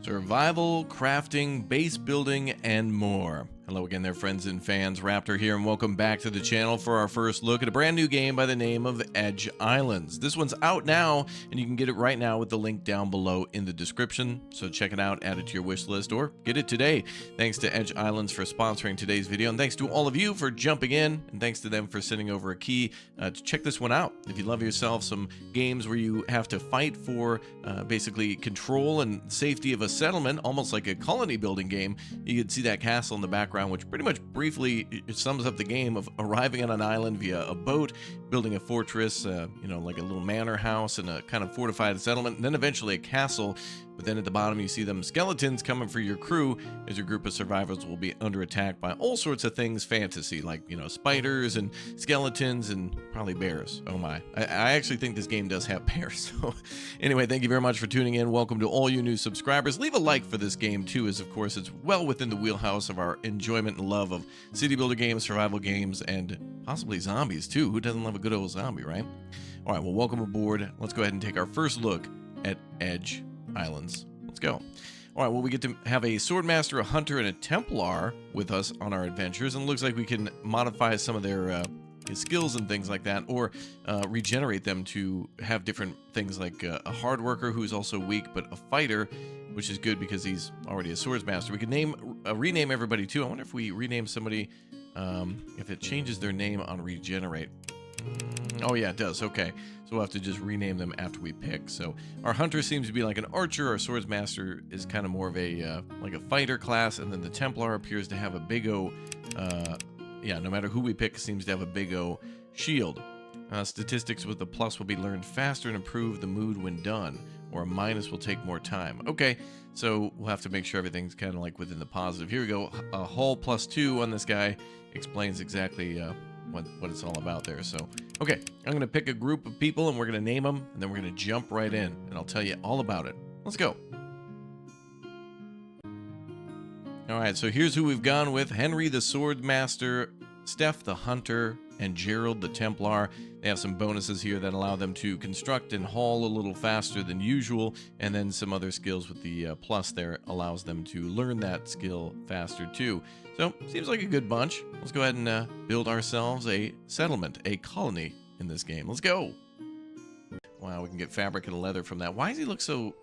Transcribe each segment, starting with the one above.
Survival, crafting, base building, and more. Hello again there, friends and fans. Raptor here, and welcome back to the channel for our first look at a brand new game by the name of Edge Islands. This one's out now, and you can get it right now with the link down below in the description. So check it out, add it to your wish list, or get it today. Thanks to Edge Islands for sponsoring today's video, and thanks to all of you for jumping in, and thanks to them for sending over a key to check this one out. If you love yourself some games where you have to fight for basically control and safety of a settlement, almost like a colony building game, you can see that castle in the background, which pretty much briefly sums up the game of arriving on an island via a boat, building a fortress, like a little manor house and a kind of fortified settlement, and then eventually a castle. But then at the bottom, you see them skeletons coming for your crew, as your group of survivors will be under attack by all sorts of things fantasy, like, spiders and skeletons and probably bears. Oh my. I actually think this game does have bears. So anyway, thank you very much for tuning in. Welcome to all you new subscribers. Leave a like for this game too, as of course it's well within the wheelhouse of our enjoyment and love of city builder games, survival games, and possibly zombies too. Who doesn't love a good old zombie, right? All right, well, welcome aboard. Let's go ahead and take our first look at Edge Islands. Let's go. All right, well, we get to have a swordmaster, a hunter, and a templar with us on our adventures, and it looks like we can modify some of their skills and things like that, or regenerate them to have different things, like a hard worker who's also weak, but a fighter, which is good because he's already a swordsmaster. We can rename everybody too. I wonder if we rename somebody, if it changes their name on regenerate. Oh yeah, it does. Okay, so we'll have to just rename them after we pick. So our hunter seems to be like an archer. Our swordsmaster is kind of more of a like a fighter class, and then the templar appears to have a big O. No matter who we pick, seems to have a big O shield. Statistics with the plus will be learned faster and improve the mood when done, or a minus will take more time. Okay, so we'll have to make sure everything's kind of like within the positive. Here we go. A hull +2 on this guy explains exactly what it's all about there. So, okay, I'm going to pick a group of people, and we're going to name them, and then we're going to jump right in, and I'll tell you all about it. Let's go. All right, so here's who we've gone with. Henry the Swordmaster, Steph the Hunter, and Gerald the Templar. They have some bonuses here that allow them to construct and haul a little faster than usual, and then some other skills with the plus there allows them to learn that skill faster too. So, seems like a good bunch. Let's go ahead and build ourselves a settlement, a colony in this game. Let's go! Wow, we can get fabric and leather from that. Why does he look so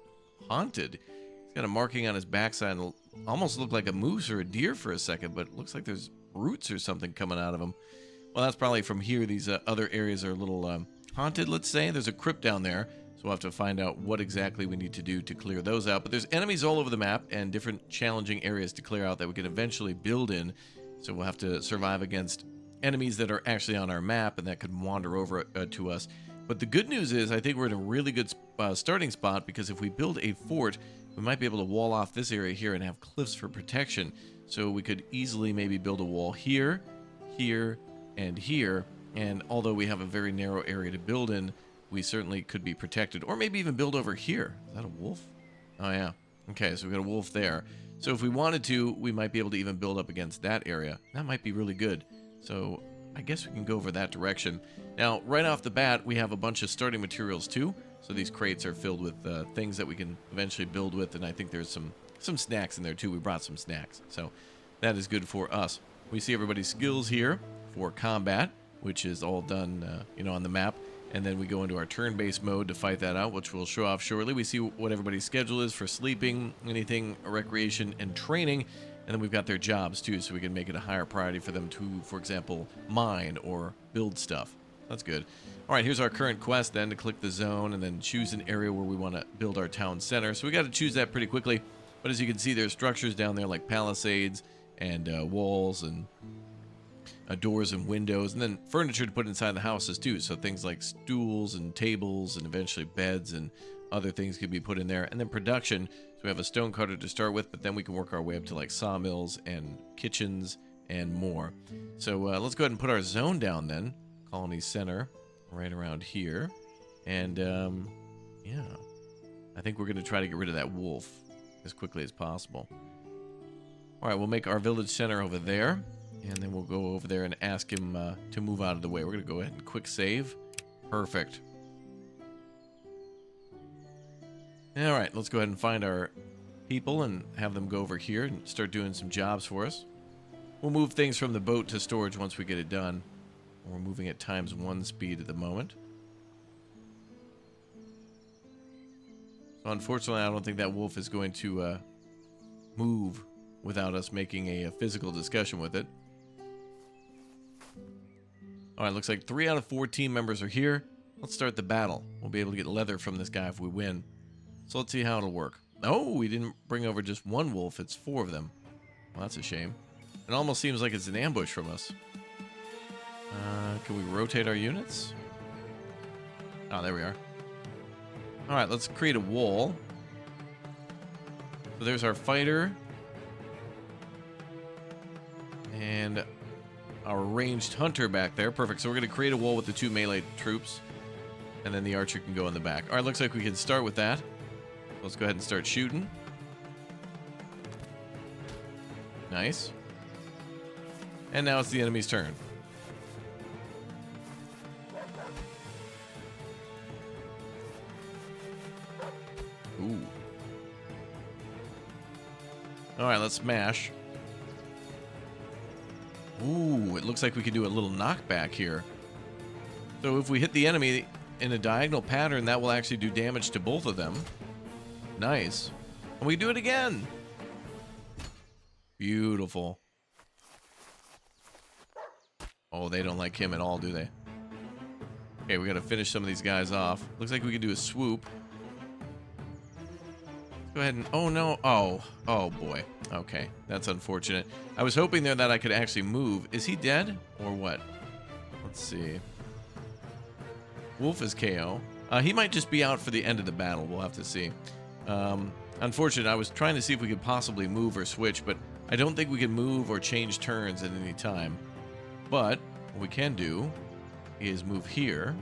haunted? He's got a marking on his backside and almost looked like a moose or a deer for a second, but it looks like there's roots or something coming out of him. Well, that's probably from here. These other areas are a little haunted, let's say. There's a crypt down there, so we'll have to find out what exactly we need to do to clear those out. But there's enemies all over the map and different challenging areas to clear out that we can eventually build in. So we'll have to survive against enemies that are actually on our map and that could wander over to us. But the good news is I think we're in a really good starting spot, because if we build a fort, we might be able to wall off this area here and have cliffs for protection. So we could easily maybe build a wall here, here, and here, and although we have a very narrow area to build in, we certainly could be protected, or maybe even build over here. Is that a wolf? Oh yeah. Okay, so we've got a wolf there. So if we wanted to, we might be able to even build up against that area. That might be really good. So I guess we can go over that direction. Now, right off the bat, we have a bunch of starting materials too. So these crates are filled with things that we can eventually build with, and I think there's some snacks in there too. We brought some snacks, so that is good for us. We see everybody's skills here for combat, which is all done, on the map. And then we go into our turn-based mode to fight that out, which we'll show off shortly. We see what everybody's schedule is for sleeping, anything, recreation, and training. And then we've got their jobs, too, so we can make it a higher priority for them to, for example, mine or build stuff. That's good. All right, here's our current quest, then, to click the zone and then choose an area where we want to build our town center. So we got to choose that pretty quickly. But as you can see, there's structures down there like palisades and walls and doors and windows, and then furniture to put inside the houses too. So things like stools and tables and eventually beds and other things can be put in there. And then production. So we have a stone cutter to start with, but then we can work our way up to like sawmills and kitchens and more. So let's go ahead and put our zone down then. Colony center right around here. And yeah, I think we're going to try to get rid of that wolf as quickly as possible. All right, we'll make our village center over there. And then we'll go over there and ask him to move out of the way. We're going to go ahead and quick save. Perfect. All right, let's go ahead and find our people and have them go over here and start doing some jobs for us. We'll move things from the boat to storage once we get it done. We're moving at ×1 speed at the moment. So unfortunately, I don't think that wolf is going to move without us making a physical discussion with it. Alright, looks like 3 out of 4 team members are here. Let's start the battle. We'll be able to get leather from this guy if we win. So let's see how it'll work. Oh, we didn't bring over just one wolf. It's 4 of them. Well, that's a shame. It almost seems like it's an ambush from us. Can we rotate our units? Oh, there we are. Alright, let's create a wall. So there's our fighter. And our ranged hunter back there. Perfect. So we're going to create a wall with the 2 melee troops. And then the archer can go in the back. Alright, looks like we can start with that. Let's go ahead and start shooting. Nice. And now it's the enemy's turn. Ooh. Alright, let's smash. Ooh, it looks like we can do a little knockback here. So if we hit the enemy in a diagonal pattern, that will actually do damage to both of them. Nice. And we do it again. Beautiful. Oh, they don't like him at all, do they? Okay, we gotta finish some of these guys off. Looks like we can do a swoop. Go ahead and... Oh, no. Oh, boy. Okay, that's unfortunate. I was hoping there that I could actually move. Is he dead? Or what? Let's see. Wolf is KO. He might just be out for the end of the battle. We'll have to see. Unfortunate. I was trying to see if we could possibly move or switch, but I don't think we can move or change turns at any time. But what we can do is move here.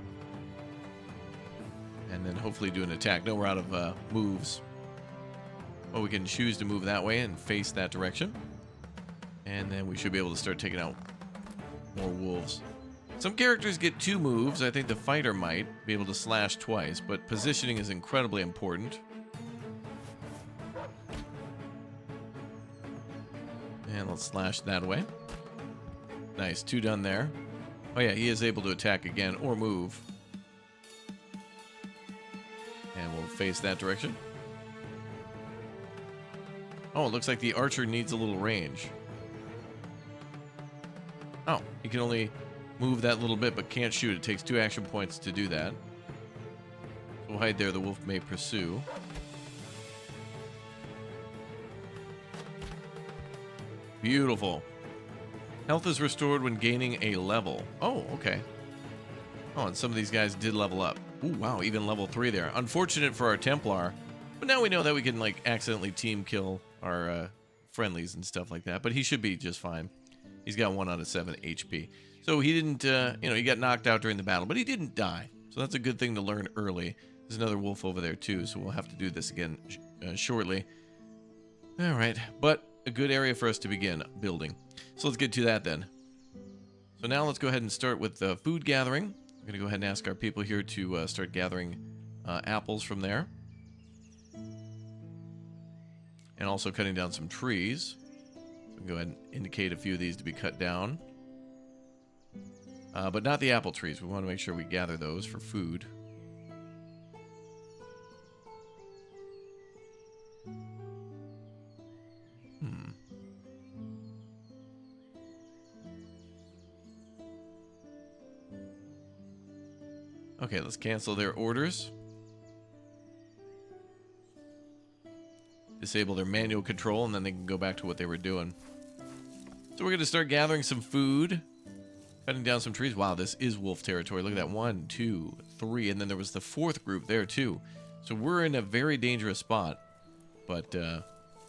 And then hopefully do an attack. No, we're out of moves. Well, we can choose to move that way and face that direction. And then we should be able to start taking out more wolves. Some characters get 2 moves. I think the fighter might be able to slash twice, but positioning is incredibly important. And let's slash that way. Nice, 2 done there. Oh yeah, he is able to attack again or move. And we'll face that direction. Oh, it looks like the archer needs a little range. Oh, he can only move that little bit, but can't shoot. It takes 2 action points to do that. We'll hide there. The wolf may pursue. Beautiful. Health is restored when gaining a level. Oh, okay. Oh, and some of these guys did level up. Ooh, wow, even level 3 there. Unfortunate for our Templar. But now we know that we can, like, accidentally team kill our friendlies and stuff like that. But he should be just fine. He's got 1 out of 7 HP. So he didn't, he got knocked out during the battle, but he didn't die. So that's a good thing to learn early. There's another wolf over there, too, so we'll have to do this again shortly. All right, but a good area for us to begin building. So let's get to that then. So now let's go ahead and start with food gathering. I'm going to go ahead and ask our people here to start gathering apples from there. And also cutting down some trees. So go ahead and indicate a few of these to be cut down. But not the apple trees. We want to make sure we gather those for food. Okay, let's cancel their orders. Disable their manual control, and then they can go back to what they were doing. So we're going to start gathering some food. Cutting down some trees. Wow, this is wolf territory. Look at that. 1, 2, 3. And then there was the 4th group there, too. So we're in a very dangerous spot. But,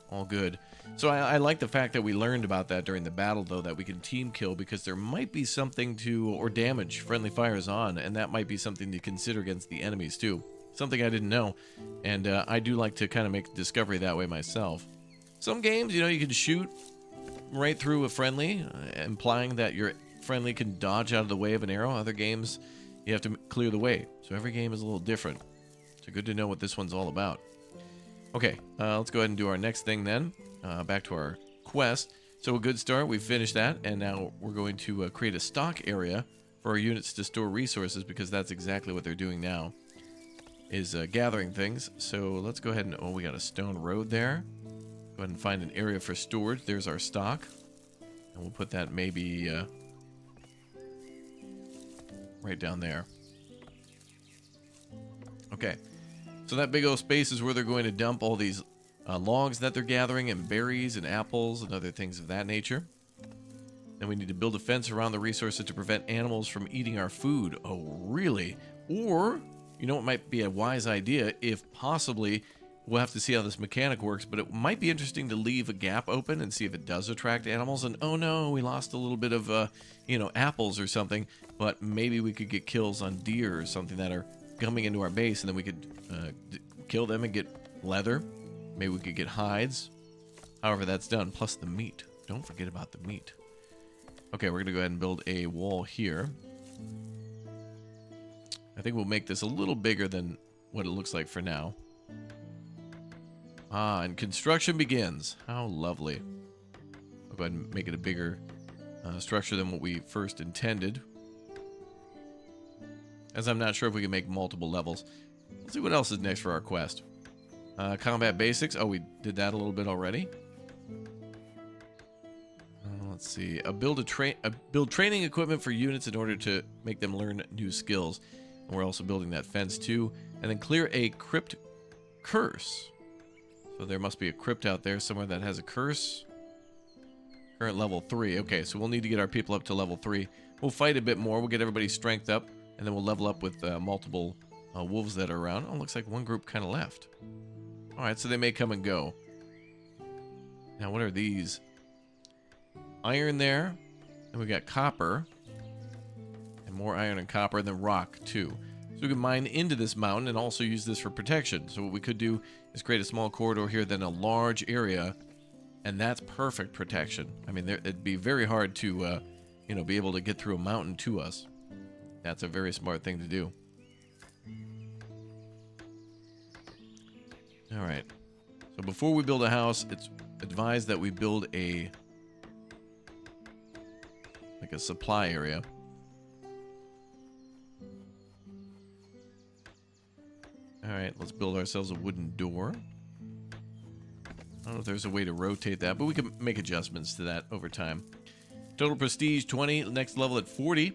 all good. So I like the fact that we learned about that during the battle, though, that we can team kill, because there might be something to, or damage friendly fires on, and that might be something to consider against the enemies, too. Something I didn't know. And I do like to kind of make the discovery that way myself. Some games, you can shoot right through a friendly, implying that your friendly can dodge out of the way of an arrow. Other games, you have to clear the way. So every game is a little different. So good to know what this one's all about. Okay, let's go ahead and do our next thing then. Back to our quest. So a good start, we've finished that, and now we're going to create a stock area for our units to store resources, because that's exactly what they're doing now, is gathering things. So let's go ahead and, oh, we got a stone road there. Go ahead and find an area for storage. There's our stock. And we'll put that maybe right down there. Okay. So that big old space is where they're going to dump all these logs that they're gathering, and berries and apples and other things of that nature. Then we need to build a fence around the resources to prevent animals from eating our food. Oh, really? Or, you know, it might be a wise idea if possibly, we'll have to see how this mechanic works, but it might be interesting to leave a gap open and see if it does attract animals. And oh no, we lost a little bit of, you know, apples or something, but maybe we could get kills on deer or something that are coming into our base, and then we could kill them and get leather. Maybe we could get hides. However that's done, plus the meat. Don't forget about the meat. Okay, we're going to go ahead and build a wall here. I think we'll make this a little bigger than what it looks like for now. Ah, and construction begins. How lovely. I'll go ahead and make it a bigger structure than what we first intended, as I'm not sure if we can make multiple levels. Let's see what else is next for our quest. Combat basics. Oh, we did that a little bit already. Let's see. Build training equipment for units in order to make them learn new skills. And we're also building that fence too. And then clear a crypt curse. So there must be a crypt out there somewhere that has a curse. Current level 3. Okay, so we'll need to get our people up to level 3. We'll fight a bit more. We'll get everybody's strength up. And then we'll level up with multiple wolves that are around. Oh, looks like one group kind of left. Alright, so they may come and go. Now, what are these? Iron there. And we got copper. And more iron and copper. And then rock, too. So we can mine into this mountain and also use this for protection. So what we could do is create a small corridor here, then a large area. And that's perfect protection. I mean, it'd be very hard to, you know, be able to get through a mountain to us. That's a very smart thing to do. Alright. So before we build a house, it's advised that we build a supply area. Alright, let's build ourselves a wooden door. I don't know if there's a way to rotate that, but we can make adjustments to that over time. Total prestige 20, next level at 40.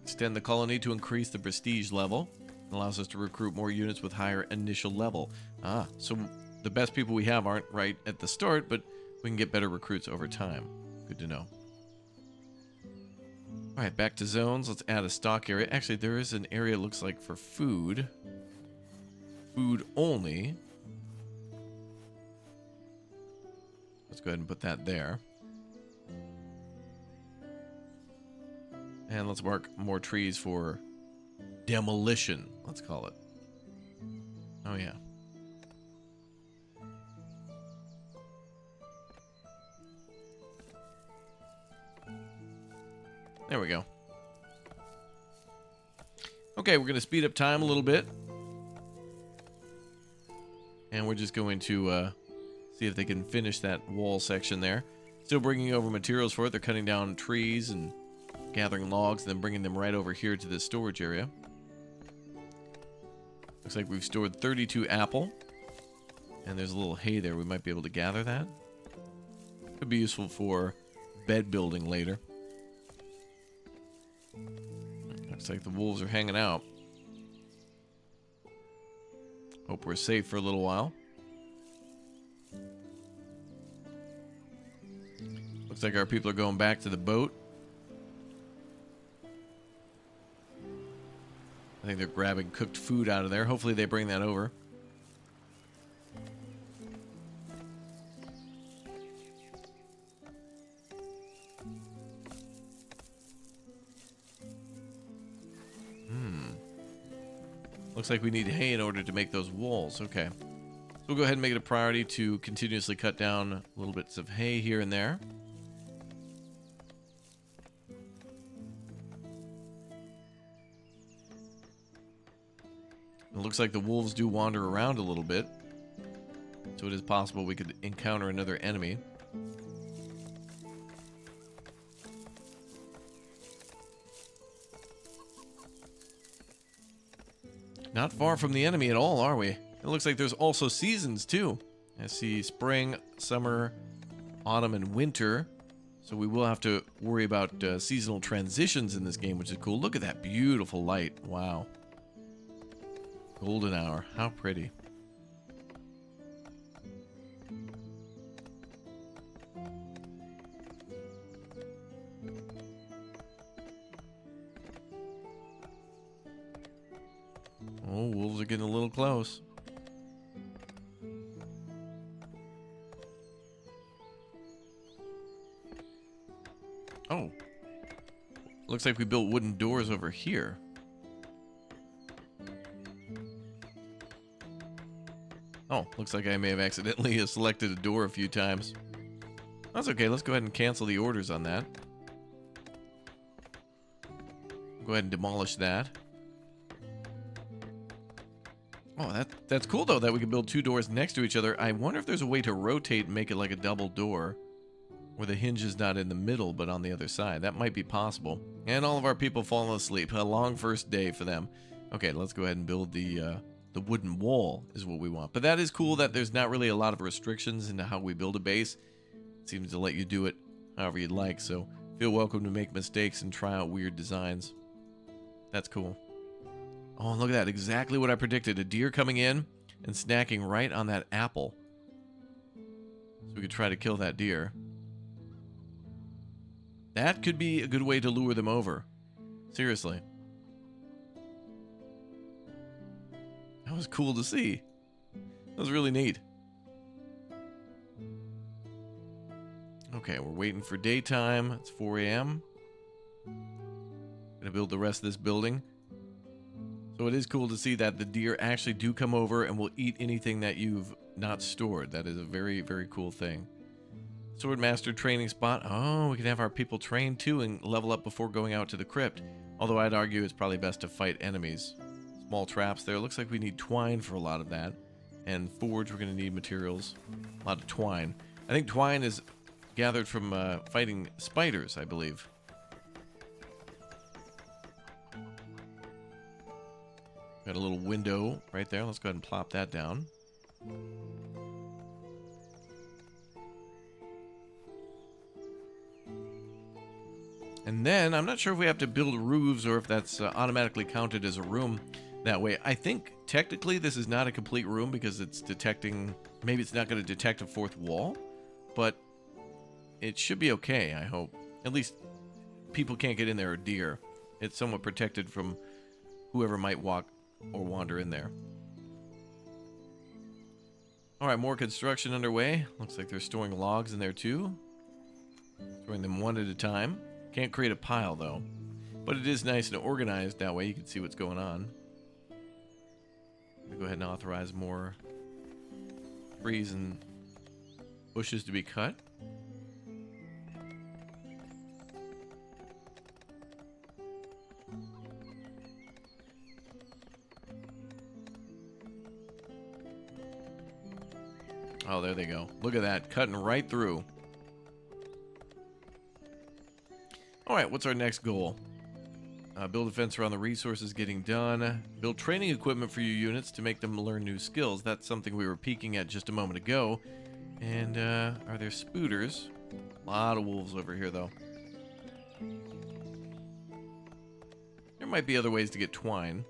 Extend the colony to increase the prestige level. It allows us to recruit more units with higher initial level. Ah, so the best people we have aren't right at the start, but we can get better recruits over time. Good to know. Alright, back to zones. Let's add a stock area. Actually, there is an area, looks like, for food. Food only. Let's go ahead and put that there. And let's mark more trees for demolition, let's call it. Oh, yeah. There we go. Okay, we're going to speed up time a little bit. And we're just going to see if they can finish that wall section there. Still bringing over materials for it. They're cutting down trees and gathering logs, then bringing them right over here to this storage area. Looks like we've stored 32 apple. And there's a little hay there. We might be able to gather that. Could be useful for bed building later. Looks like the wolves are hanging out. Hope we're safe for a little while. Looks like our people are going back to the boat. I think they're grabbing cooked food out of there. Hopefully they bring that over. Looks like we need hay in order to make those walls. Okay. So we'll go ahead and make it a priority to continuously cut down little bits of hay here and there. It looks like the wolves do wander around a little bit. So it is possible we could encounter another enemy. Not far from the enemy at all, are we? It looks like there's also seasons, too. I see spring, summer, autumn, and winter. So we will have to worry about seasonal transitions in this game, which is cool. Look at that beautiful light. Wow. Golden hour. How pretty. Oh, wolves are getting a little close. Oh. Looks like we built wooden doors over here. Oh, looks like I may have accidentally selected a door a few times. That's okay, let's go ahead and cancel the orders on that. Go ahead and demolish that. Oh, that's cool though, that we can build two doors next to each other. I wonder if there's a way to rotate and make it like a double door, where the hinge is not in the middle but on the other side. That might be possible. And all of our people falling asleep. A long first day for them. Okay, let's go ahead and build the wooden wall is what we want. But that is cool that there's not really a lot of restrictions into how we build a base. It seems to let you do it however you'd like, so feel welcome to make mistakes and try out weird designs. That's cool. Oh, look at that. Exactly what I predicted. A deer coming in and snacking right on that apple. So we could try to kill that deer. That could be a good way to lure them over. Seriously. That was cool to see. That was really neat. Okay, we're waiting for daytime. It's 4 a.m. Gonna build the rest of this building. So it is cool to see that the deer actually do come over and will eat anything that you've not stored. That is a very, very cool thing. Swordmaster training spot. Oh, we can have our people train too and level up before going out to the crypt. Although I'd argue it's probably best to fight enemies. Small traps there. Looks like we need twine for a lot of that. And forge, we're going to need materials. A lot of twine. I think twine is gathered from fighting spiders, I believe. Got a little window right there. Let's go ahead and plop that down. And then, I'm not sure if we have to build roofs or if that's automatically counted as a room that way. I think, technically, this is not a complete room because it's detecting... Maybe it's not going to detect a fourth wall, but it should be okay, I hope. At least, people can't get in there or deer. It's somewhat protected from whoever might walk or wander in there. Alright, more construction underway. Looks like they're storing logs in there too. Storing them one at a time. Can't create a pile though. But it is nice and organized, that way you can see what's going on. Go ahead and authorize more trees and bushes to be cut. Oh, there they go. Look at that, cutting right through. Alright, what's our next goal? Build a fence around the resources getting done. Build training equipment for your units to make them learn new skills. That's something we were peeking at just a moment ago. And, are there spooters? A lot of wolves over here, though. There might be other ways to get twine.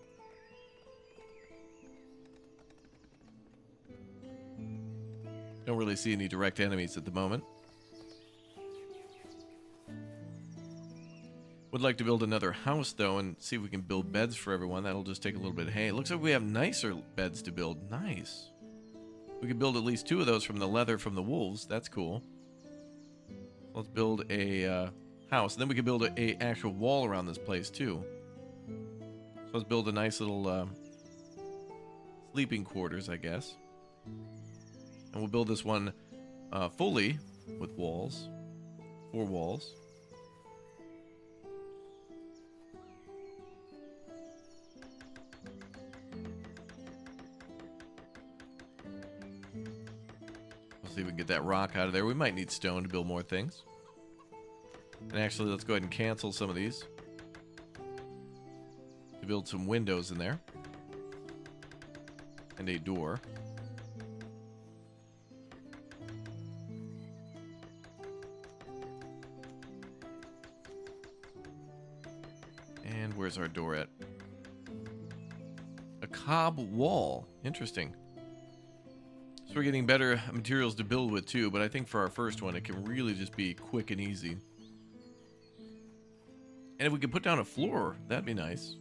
Don't really see any direct enemies at the moment. Would like to build another house, though, and see if we can build beds for everyone. That'll just take a little bit of hay. Looks like we have nicer beds to build. Nice. We could build at least 2 of those from the leather from the wolves. That's cool. Let's build a house. And then we could build a actual wall around this place, too. So let's build a nice little sleeping quarters, I guess. And we'll build this one fully with walls. 4 walls. See if we can get that rock out of there. We might need stone to build more things. And actually, let's go ahead and cancel some of these to build some windows in there. And a door. And where's our door at? A cob wall. Interesting. So we're getting better materials to build with too, but I think for our first one it can really just be quick and easy. And if we could put down a floor, that'd be nice.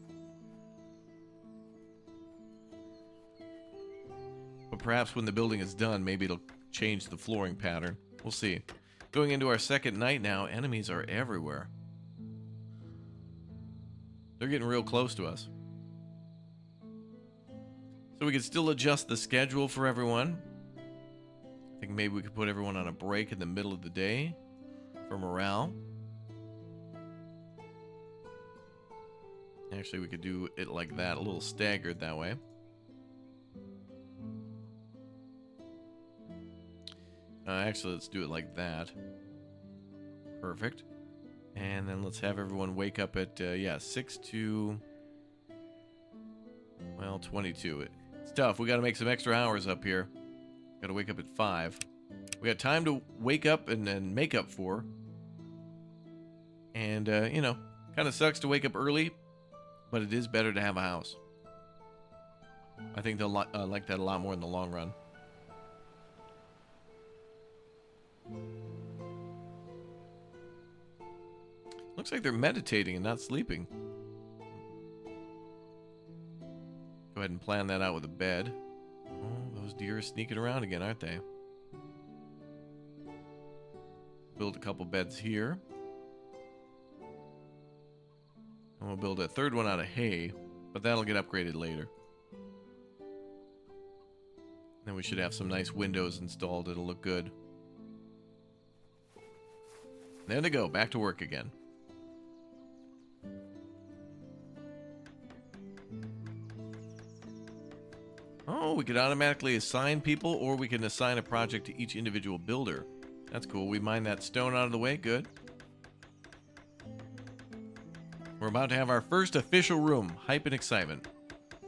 But perhaps when the building is done, maybe it'll change the flooring pattern. We'll see. Going into our second night now, enemies are everywhere. They're getting real close to us. So we could still adjust the schedule for everyone. I think maybe we could put everyone on a break in the middle of the day for morale. Actually, we could do it like that, a little staggered that way. Actually, let's do it like that. Perfect. And then let's have everyone wake up at, 6 to, well, 22. It's tough. We got to make some extra hours up here. Got to wake up at 5. We got time to wake up and then make up for. And, kind of sucks to wake up early, but it is better to have a house. I think they'll like that a lot more in the long run. Looks like they're meditating and not sleeping. Go ahead and plan that out with a bed. Oh, those deer are sneaking around again, aren't they? Build a couple beds here. And we'll build a third one out of hay, but that'll get upgraded later. Then we should have some nice windows installed. It'll look good. There they go, back to work again. Oh, we could automatically assign people, or we can assign a project to each individual builder. That's cool. We mine that stone out of the way. Good. We're about to have our first official room. Hype and excitement.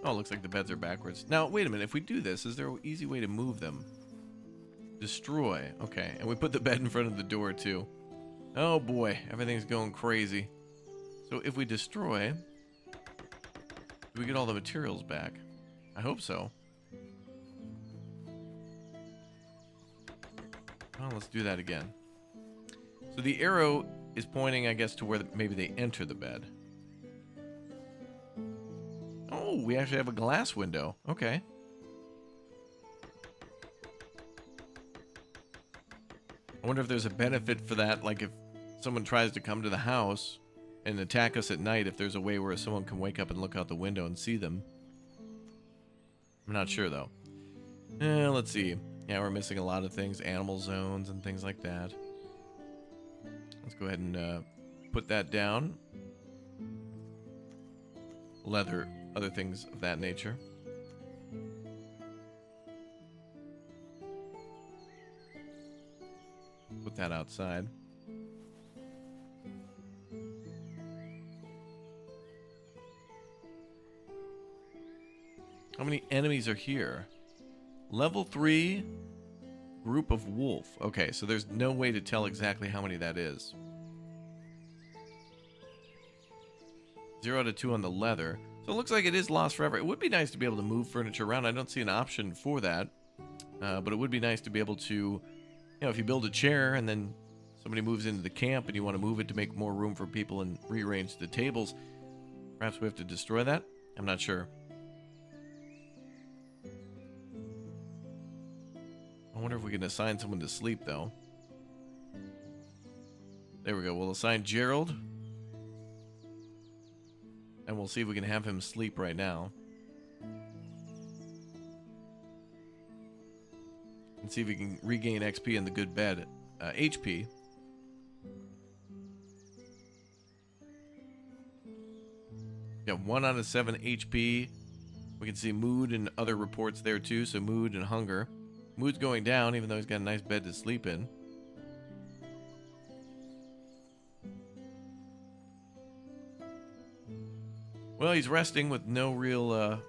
Oh, looks like the beds are backwards. Now, wait a minute. If we do this, is there an easy way to move them? Destroy. Okay. And we put the bed in front of the door, too. Oh, boy. Everything's going crazy. So if we destroy, do we get all the materials back? I hope so. Well, let's do that again. So the arrow is pointing, I guess, to where maybe they enter the bed. Oh, we actually have a glass window. Okay. I wonder if there's a benefit for that, like if someone tries to come to the house and attack us at night, if there's a way where someone can wake up and look out the window and see them. I'm not sure, though. Let's see. Yeah, we're missing a lot of things. Animal zones and things like that. Let's go ahead and put that down. Leather, other things of that nature. Put that outside. How many enemies are here? Level 3 group of wolf. Okay, so there's no way to tell exactly how many that is. 0 out of 2 on the leather. So it looks like it is lost forever. It would be nice to be able to move furniture around. I don't see an option for that. But it would be nice to be able to, if you build a chair and then somebody moves into the camp and you want to move it to make more room for people and rearrange the tables, perhaps we have to destroy that? I'm not sure. I wonder if we can assign someone to sleep, though. There we go. We'll assign Gerald. And we'll see if we can have him sleep right now. And see if we can regain XP in the good bed. HP. Got 1 out of 7 HP. We can see mood and other reports there, too. So mood and hunger. Mood's going down, even though he's got a nice bed to sleep in. Well, he's resting with no real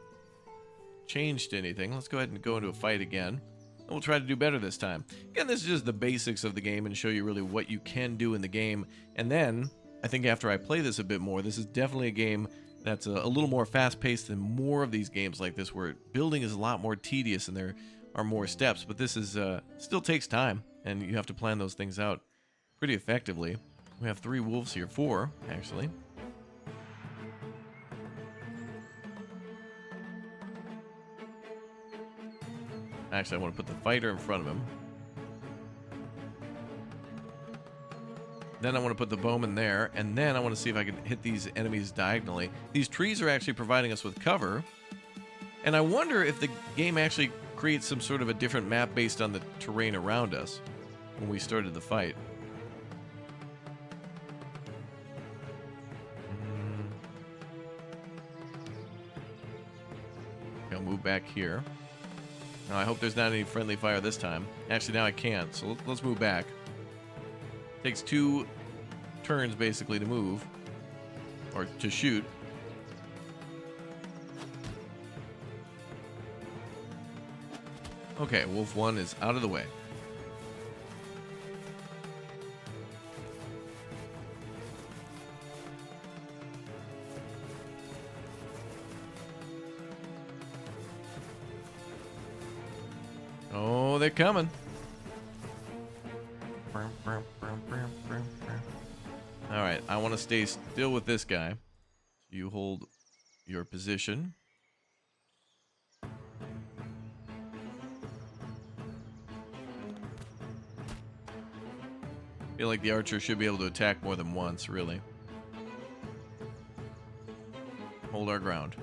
change to anything. Let's go ahead and go into a fight again. And we'll try to do better this time. Again, this is just the basics of the game and show you really what you can do in the game. And then, I think after I play this a bit more, this is definitely a game that's a little more fast-paced than more of these games like this, where building is a lot more tedious and there are more steps. But this is still takes time, and you have to plan those things out pretty effectively. We have 3 wolves here. 4, actually. Actually, I want to put the fighter in front of him. Then I want to put the bowman there, and then I want to see if I can hit these enemies diagonally. These trees are actually providing us with cover, and I wonder if the game actually creates some sort of a different map based on the terrain around us when we started the fight. Okay, I'll move back here. Now, I hope there's not any friendly fire this time. Actually, now I can't, so let's move back. Takes 2 turns, basically, to move. Or to shoot. Okay, Wolf 1 is out of the way. Oh, they're coming. Alright, I want to stay still with this guy. You hold your position. Feel like the archer should be able to attack more than once, really. Hold our ground.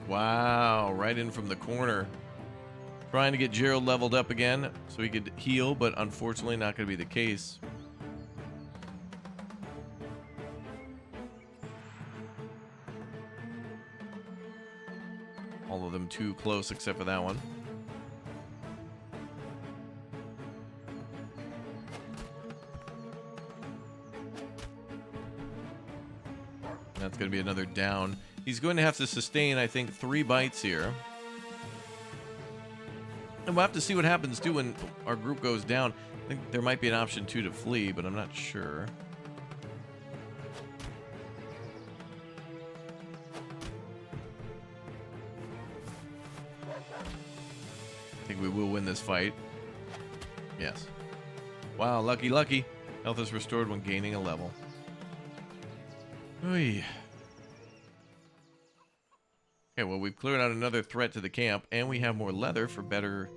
Wow, right in from the corner. Trying to get Gerald leveled up again so he could heal, but unfortunately not going to be the case. All of them too close except for that one. That's going to be another down. He's going to have to sustain, I think, 3 bites here. And we'll have to see what happens, too, when our group goes down. I think there might be an option, too, to flee, but I'm not sure. I think we will win this fight. Yes. Wow, lucky, lucky. Health is restored when gaining a level. Oy. Okay, well, we've cleared out another threat to the camp, and we have more leather for better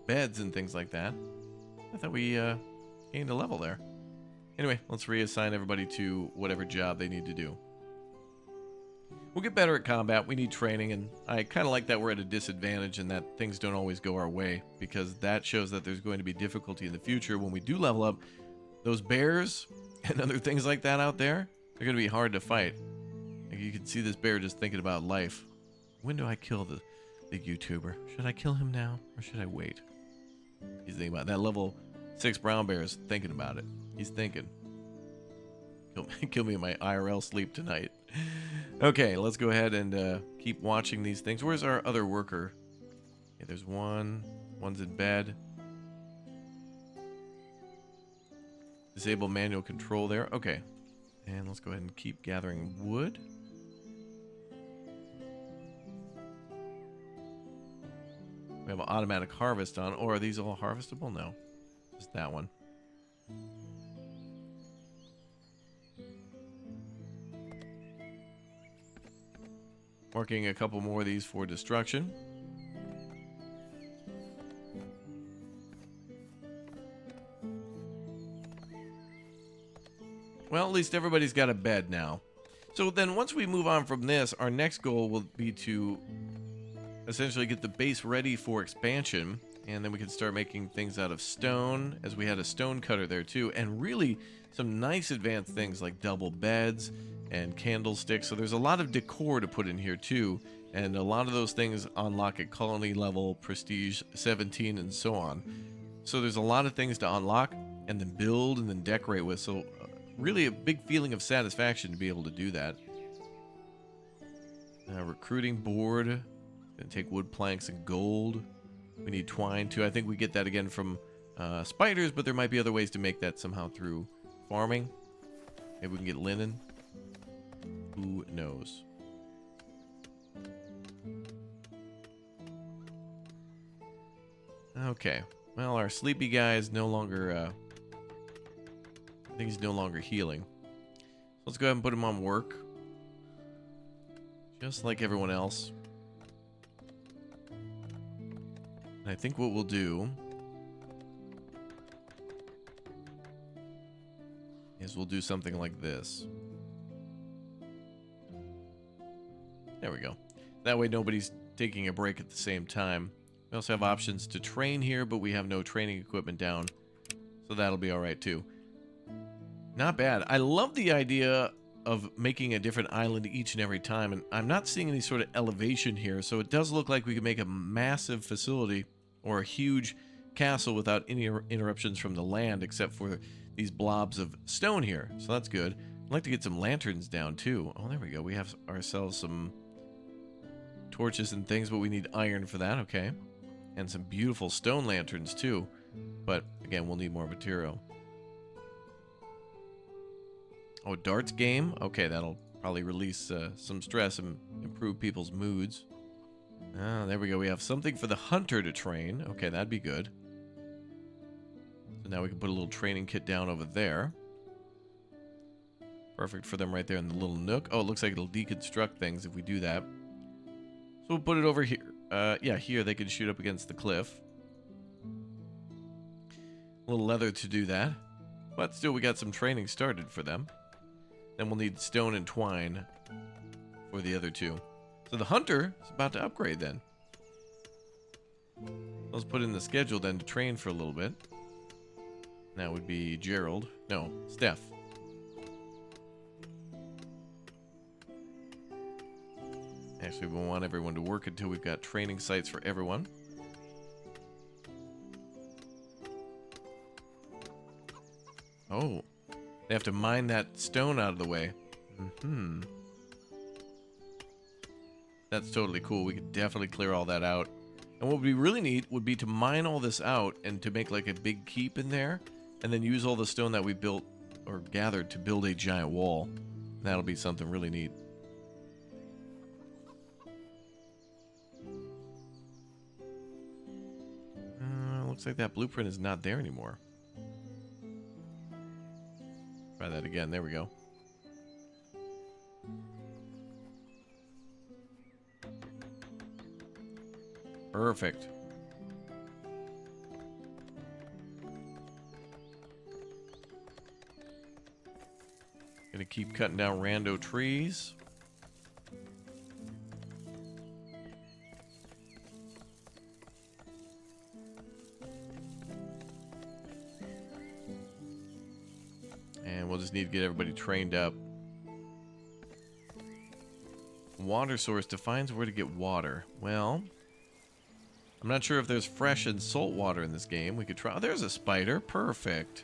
beds and things like that. I thought we gained a level there. Anyway, let's reassign everybody to whatever job they need to do. We'll get better at combat. We need training, and I kind of like that we're at a disadvantage and that things don't always go our way, because that shows that there's going to be difficulty in the future when we do level up. Those bears and other things like that out there, they're going to be hard to fight. You can see this bear just thinking about life. When do I kill the big YouTuber? Should I kill him now, or should I wait? He's thinking about it. That level 6 brown bear is thinking about it. He's thinking. Kill me in my IRL sleep tonight. Okay, let's go ahead and keep watching these things. Where's our other worker? Okay, there's one. One's in bed. Disable manual control there. Okay. And let's go ahead and keep gathering wood. We have an automatic harvest on. Or are these all harvestable? No. Just that one. Marking a couple more of these for destruction. Well, at least everybody's got a bed now. So then once we move on from this, our next goal will be to essentially get the base ready for expansion, and then we can start making things out of stone, as we had a stone cutter there too, and really some nice advanced things like double beds and candlesticks. So there's a lot of decor to put in here too, and a lot of those things unlock at colony level, prestige 17, and so on. So there's a lot of things to unlock and then build and then decorate with. So really a big feeling of satisfaction to be able to do that. Recruiting board. Gonna take wood planks and gold. We need twine too. I think we get that again from spiders, but there might be other ways to make that somehow through farming. Maybe we can get linen. Who knows? Okay. Well, our sleepy guy is no longer... I think he's no longer healing. Let's go ahead and put him on work. Just like everyone else. And I think what we'll do is we'll do something like this. There we go. That way nobody's taking a break at the same time. We also have options to train here, but we have no training equipment down. So that'll be alright too. Not bad. I love the idea of making a different island each and every time, and I'm not seeing any sort of elevation here, so it does look like we can make a massive facility or a huge castle without any interruptions from the land, except for these blobs of stone here. So that's good. I'd like to get some lanterns down too. Oh, there we go. We have ourselves some torches and things, but we need iron for that. Okay. And some beautiful stone lanterns too. But again, we'll need more material. Oh, darts game? Okay, that'll probably release some stress and improve people's moods. Ah, there we go. We have something for the hunter to train. Okay, that'd be good. So now we can put a little training kit down over there. Perfect for them right there in the little nook. Oh, it looks like it'll deconstruct things if we do that. So we'll put it over here. Yeah, here they can shoot up against the cliff. A little leather to do that. But still, we got some training started for them. Then we'll need stone and twine for the other two. So the hunter is about to upgrade then. Let's put in the schedule then to train for a little bit. That would be Gerald. No, Steph. Actually, we want everyone to work until we've got training sites for everyone. Oh. They have to mine that stone out of the way. Mm-hmm. That's totally cool. We could definitely clear all that out. And what would be really neat would be to mine all this out and to make like a big keep in there. And then use all the stone that we built or gathered to build a giant wall. That'll be something really neat. Looks like that blueprint is not there anymore. Try that again. There we go. Perfect. Gonna keep cutting down rando trees. And we'll just need to get everybody trained up. Water source defines where to get water. Well, I'm not sure if there's fresh and salt water in this game. We could try. Oh, there's a spider. Perfect.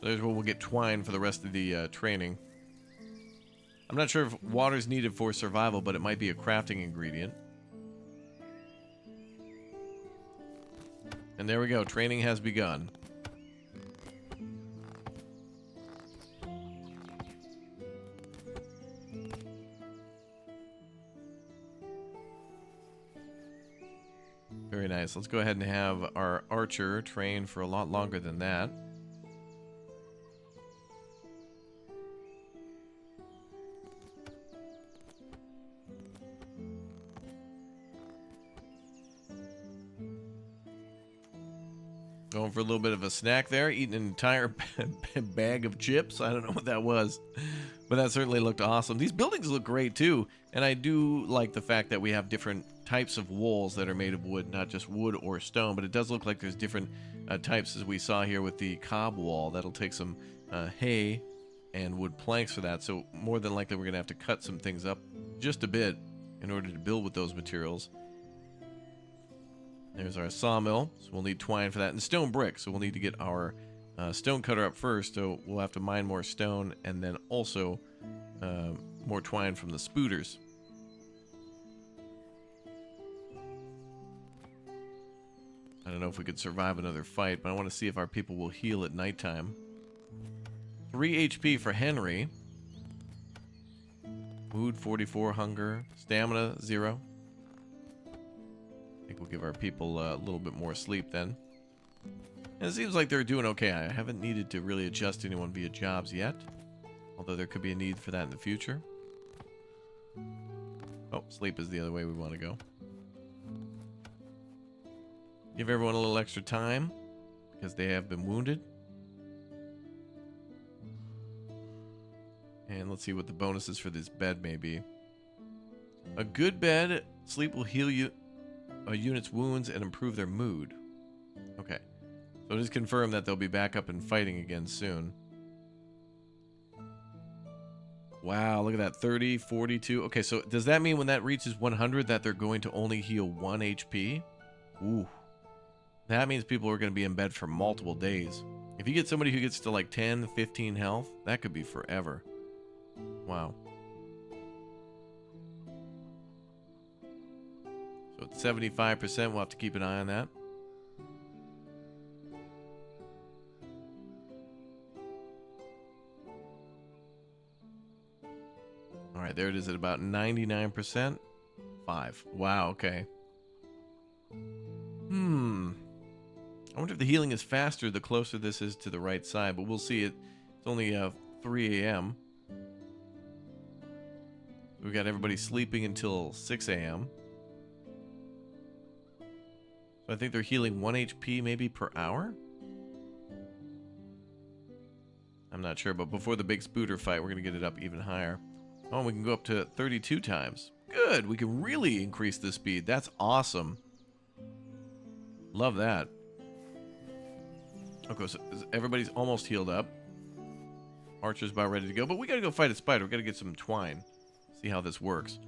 There's where we'll get twine for the rest of the training. I'm not sure if water's needed for survival, but it might be a crafting ingredient. And there we go. Training has begun. Very nice. Let's go ahead and have our archer train for a lot longer than that. Going for a little bit of a snack there, eating an entire bag of chips. I don't know what that was, but that certainly looked awesome. These buildings look great too, and I do like the fact that we have different types of walls that are made of wood, not just wood or stone, but it does look like there's different types, as we saw here with the cob wall. That'll take some hay and wood planks for that, so more than likely we're going to have to cut some things up just a bit in order to build with those materials. There's our sawmill, so we'll need twine for that, and stone brick, so we'll need to get our stone cutter up first, so we'll have to mine more stone, and then also more twine from the spooters. I don't know if we could survive another fight, but I want to see if our people will heal at nighttime. 3 HP for Henry. Mood 44, hunger, stamina 0. I think we'll give our people a little bit more sleep then. And it seems like they're doing okay. I haven't needed to really adjust anyone via jobs yet, although there could be a need for that in the future. Oh, sleep is the other way we want to go. Give everyone a little extra time because they have been wounded. And let's see what the bonuses for this bed may be. A good bed, sleep will heal you a unit's wounds and improve their mood. Okay, so it is confirmed that they'll be back up and fighting again soon. Wow, look at that, 30, 42. Okay, so does that mean when that reaches 100 that they're going to only heal 1 HP? Ooh, that means people are going to be in bed for multiple days. If you get somebody who gets to like 10, 15 health, that could be forever. Wow. So it's 75%. We'll have to keep an eye on that. All right, there it is at about 99%. 5. Wow, okay. I wonder if the healing is faster the closer this is to the right side, but we'll see. It's only 3 a.m. We got everybody sleeping until 6 a.m. So I think they're healing 1 HP maybe per hour? I'm not sure, but before the big spooter fight, we're going to get it up even higher. Oh, we can go up to 32 times. Good, we can really increase the speed. That's awesome. Love that. Okay, so everybody's almost healed up. Archer's about ready to go, but we got to go fight a spider. We got to get some twine. See how this works.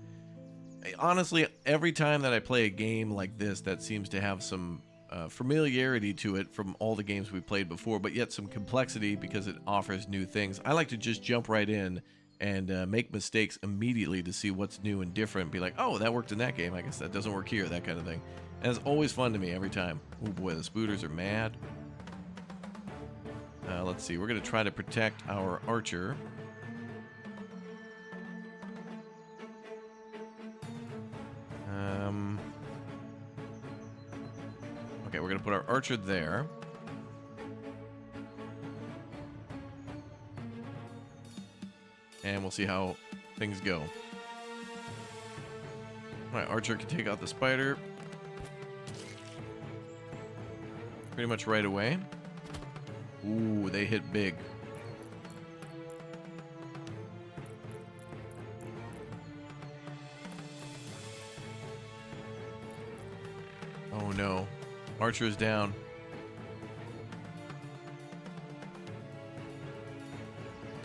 Honestly, every time that I play a game like this that seems to have some familiarity to it from all the games we played before, but yet some complexity because it offers new things, I like to just jump right in and make mistakes immediately to see what's new and different. Be like, oh, that worked in that game. I guess that doesn't work here, that kind of thing. And it's always fun to me every time. Oh boy, the spooters are mad. Let's see. We're going to try to protect our archer. Okay, we're going to put our archer there. And we'll see how things go. Alright, archer can take out the spider pretty much right away. Ooh, they hit big. Oh no. Archer is down.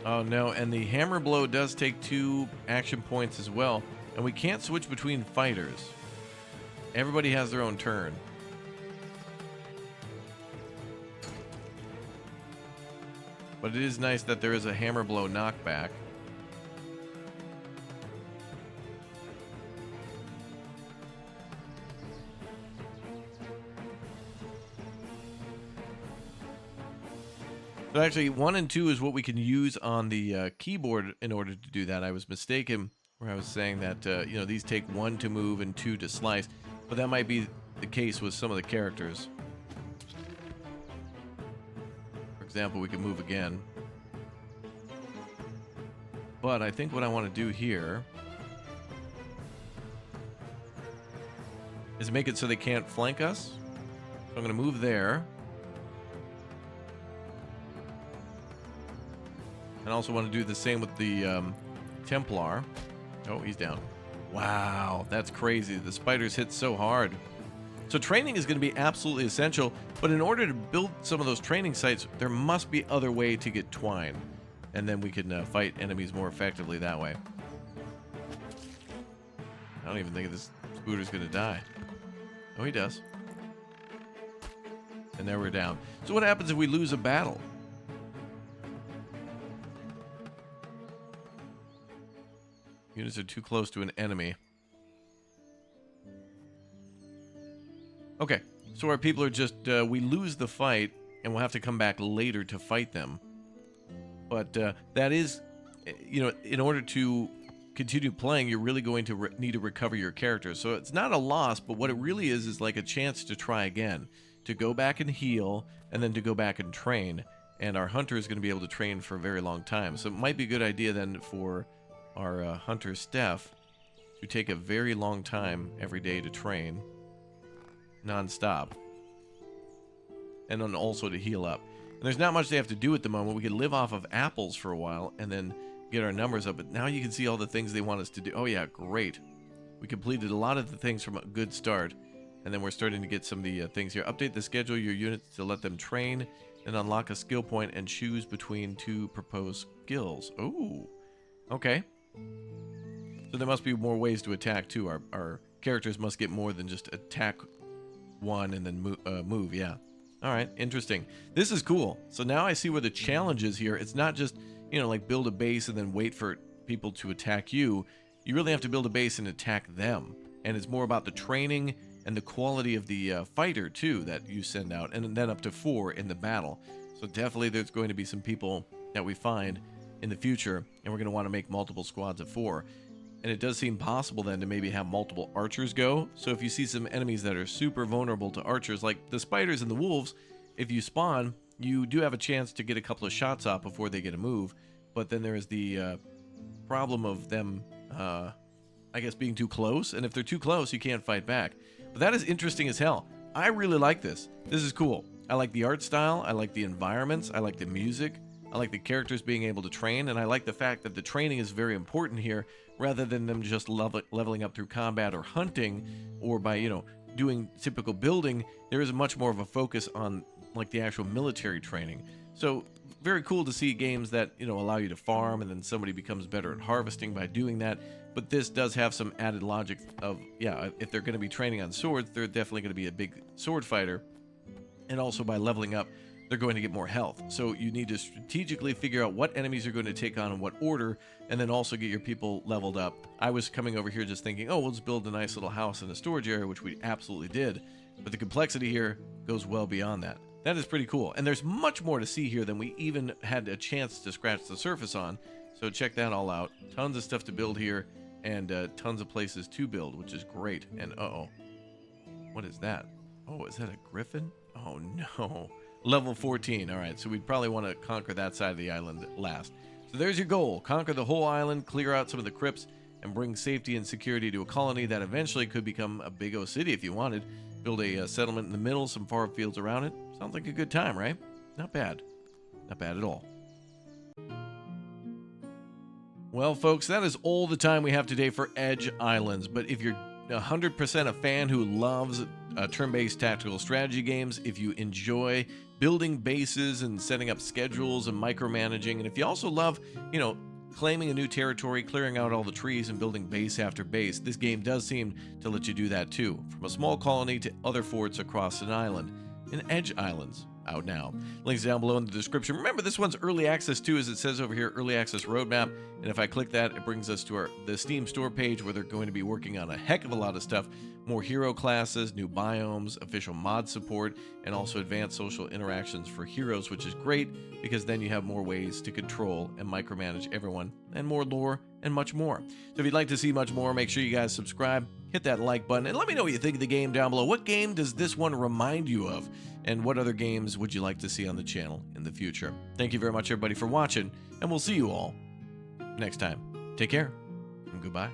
Oh no, and the hammer blow does take 2 action points as well. And we can't switch between fighters. Everybody has their own turn. But it is nice that there is a hammer blow knockback. So actually, 1 and 2 is what we can use on the keyboard in order to do that. I was mistaken where I was saying that, you know, these take 1 to move and 2 to slice. But that might be the case with some of the characters. For example, we can move again. But I think what I want to do here is make it so they can't flank us. So I'm going to move there. And I also want to do the same with the Templar. Oh, he's down. Wow, that's crazy. The spiders hit so hard. So training is going to be absolutely essential, but in order to build some of those training sites, there must be other way to get twine. And then we can fight enemies more effectively that way. I don't even think this Spooter's going to die. Oh, he does. And there we're down. So what happens if we lose a battle? Units are too close to an enemy. Okay, so our people are just, we lose the fight, and we'll have to come back later to fight them. But that is, you know, in order to continue playing, you're really going to need to recover your characters. So it's not a loss, but what it really is like a chance to try again, to go back and heal, and then to go back and train. And our hunter is going to be able to train for a very long time. So it might be a good idea then for our hunter Steph to take a very long time every day to train, non-stop, and then also to heal up. And there's not much they have to do at the moment. We could live off of apples for a while and then get our numbers up, but now you can see all the things they want us to do. Oh yeah, great. We completed a lot of the things from a good start, and then we're starting to get some of the things here. Update the schedule your units to let them train and unlock a skill point and choose between 2 proposed skills. Ooh, okay. So there must be more ways to attack too. Our characters must get more than just attack one and then move. Yeah. All right. Interesting. This is cool. So now I see where the challenge is here. It's not just, you know, like build a base and then wait for people to attack you. You really have to build a base and attack them. And it's more about the training and the quality of the fighter too that you send out, and then up to 4 in the battle. So definitely there's going to be some people that we find in the future, and we're going to want to make multiple squads of 4. And it does seem possible then to maybe have multiple archers go. So if you see some enemies that are super vulnerable to archers, like the spiders and the wolves, if you spawn, you do have a chance to get a couple of shots off before they get a move. But then there is the problem of them, I guess, being too close. And if they're too close, you can't fight back. But that is interesting as hell. I really like this. This is cool. I like the art style. I like the environments. I like the music. I like the characters being able to train, and I like the fact that the training is very important here, rather than them just leveling up through combat or hunting, or by, you know, doing typical building. There is much more of a focus on like the actual military training. So very cool to see games that, you know, allow you to farm, and then somebody becomes better at harvesting by doing that. But this does have some added logic of, yeah, if they're going to be training on swords, they're definitely going to be a big sword fighter, and also by leveling up, they're going to get more health. So you need to strategically figure out what enemies you're going to take on in what order, and then also get your people leveled up. I was coming over here just thinking, oh, we'll just build a nice little house in a storage area, which we absolutely did. But the complexity here goes well beyond that. That is pretty cool. And there's much more to see here than we even had a chance to scratch the surface on. So check that all out. Tons of stuff to build here, and tons of places to build, which is great. And uh-oh. What is that? Oh, is that a griffin? Oh, no. Level 14. All right, so we'd probably want to conquer that side of the island last. So there's your goal. Conquer the whole island, clear out some of the crypts, and bring safety and security to a colony that eventually could become a big O city if you wanted. Build a settlement in the middle, some farm fields around it. Sounds like a good time, right? Not bad. Not bad at all. Well, folks, that is all the time we have today for Edge Islands. But if you're 100% a fan who loves turn-based tactical strategy games, if you enjoy building bases and setting up schedules and micromanaging, and if you also love, you know, claiming a new territory, clearing out all the trees, and building base after base, this game does seem to let you do that too, from a small colony to other forts across an island. In Edge Islands, out now. Links down below in the description. Remember, this one's early access too, as it says over here, early access roadmap. And if I click that, it brings us to the Steam store page, where they're going to be working on a heck of a lot of stuff. More hero classes, new biomes, official mod support, and also advanced social interactions for heroes, which is great because then you have more ways to control and micromanage everyone, and more lore and much more. So if you'd like to see much more, make sure you guys subscribe, hit that like button, and let me know what you think of the game down below. What game does this one remind you of? And what other games would you like to see on the channel in the future? Thank you very much, everybody, for watching, and we'll see you all next time. Take care, and goodbye.